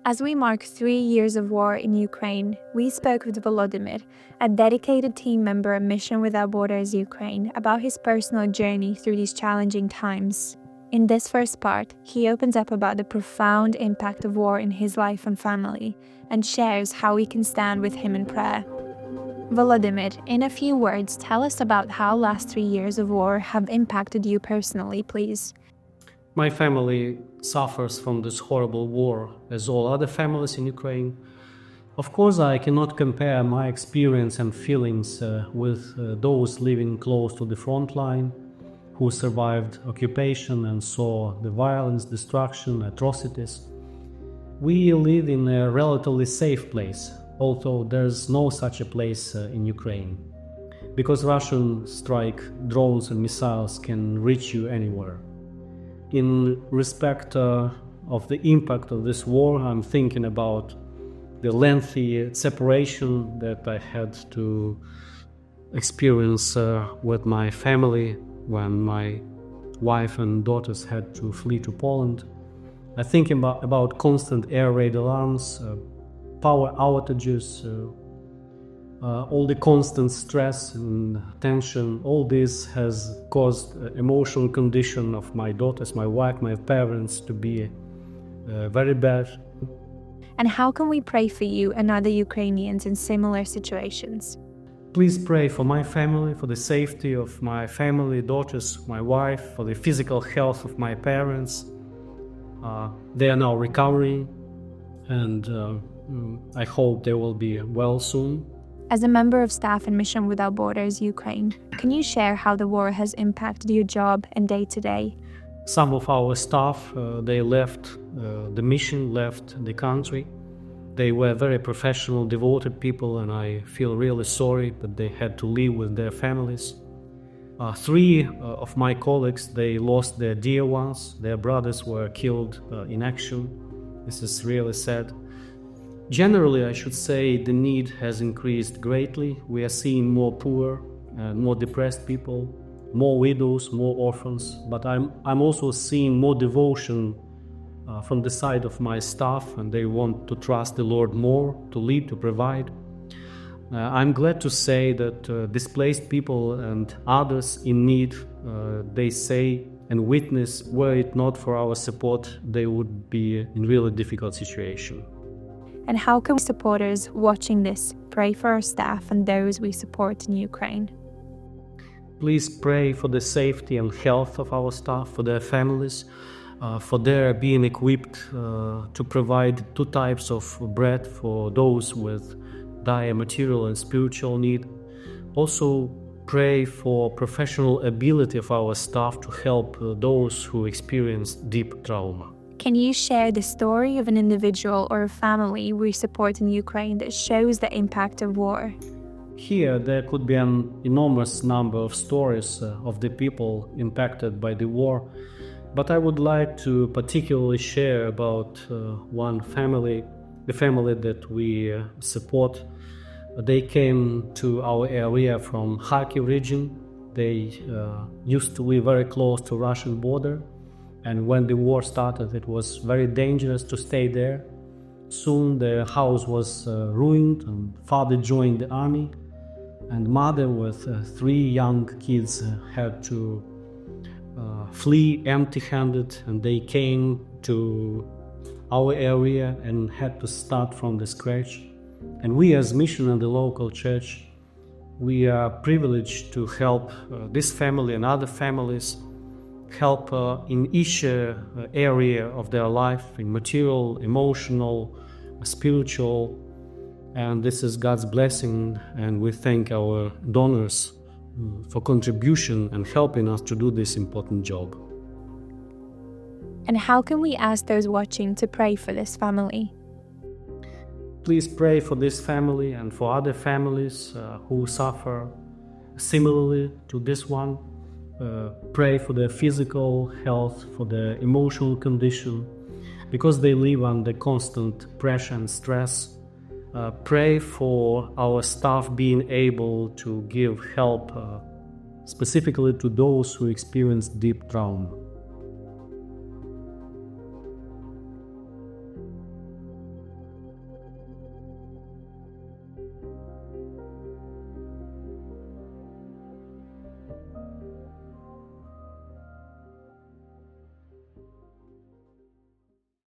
As we mark 3 years of war in Ukraine, we spoke with Volodymir, a dedicated team member at Mission Without Borders Ukraine, about his personal journey through these challenging times. In this first part, he opens up about the profound impact of war in his life and family, and shares how we can stand with him in prayer. Volodymir, in a few words, tell us about how last 3 years of war have impacted you personally, please. My family suffers from this horrible war, as all other families in Ukraine. Of course, I cannot compare my experience and feelings with those living close to the front line, who survived occupation and saw the violence, destruction, atrocities. We live in a relatively safe place, although there's no such a place in Ukraine, because Russian strike drones and missiles can reach you anywhere. In respect of the impact of this war, I'm thinking about the lengthy separation that I had to experience with my family when my wife and daughters had to flee to Poland. I think about constant air raid alarms, power outages, all the constant stress and tension. All this has caused emotional condition of my daughters, my wife, my parents to be very bad. And how can we pray for you and other Ukrainians in similar situations? Please pray for my family, for the safety of my family, daughters, my wife, for the physical health of my parents. They are now recovering, and I hope they will be well soon. As a member of staff in Mission Without Borders Ukraine, can you share how the war has impacted your job and day-to-day? Some of our staff, they left the mission, left the country. They were very professional, devoted people, and I feel really sorry that they had to live with their families. 3 of my colleagues, they lost their dear ones. Their brothers were killed in action. This is really sad. Generally, I should say the need has increased greatly. We are seeing more poor and more depressed people, more widows, more orphans, but I'm also seeing more devotion from the side of my staff, and they want to trust the Lord more, to lead, to provide. I'm glad to say that displaced people and others in need, they say and witness, were it not for our support, they would be in really difficult situation. And how can supporters watching this pray for our staff and those we support in Ukraine? Please pray for the safety and health of our staff, for their families, for their being equipped to provide 2 types of bread for those with dire material and spiritual need. Also, pray for professional ability of our staff to help those who experience deep trauma. Can you share the story of an individual or a family we support in Ukraine that shows the impact of war? Here, there could be an enormous number of stories of the people impacted by the war, but I would like to particularly share about one family, the family that we support. They came to our area from Kharkiv region. They used to live very close to Russian border, and when the war started, it was very dangerous to stay there. Soon their house was ruined, and father joined the army, and mother with 3 young kids had to flee empty-handed, and they came to our area and had to start from the scratch. And we as Mission and the local church, we are privileged to help this family and other families, help in each area of their life, in material, emotional, spiritual, and this is God's blessing, and we thank our donors for contribution and helping us to do this important job. And how can we ask those watching to pray for this family? Please pray for this family and for other families who suffer similarly to this one. Pray for their physical health, for their emotional condition, because they live under constant pressure and stress. Pray for our staff being able to give help specifically to those who experience deep trauma.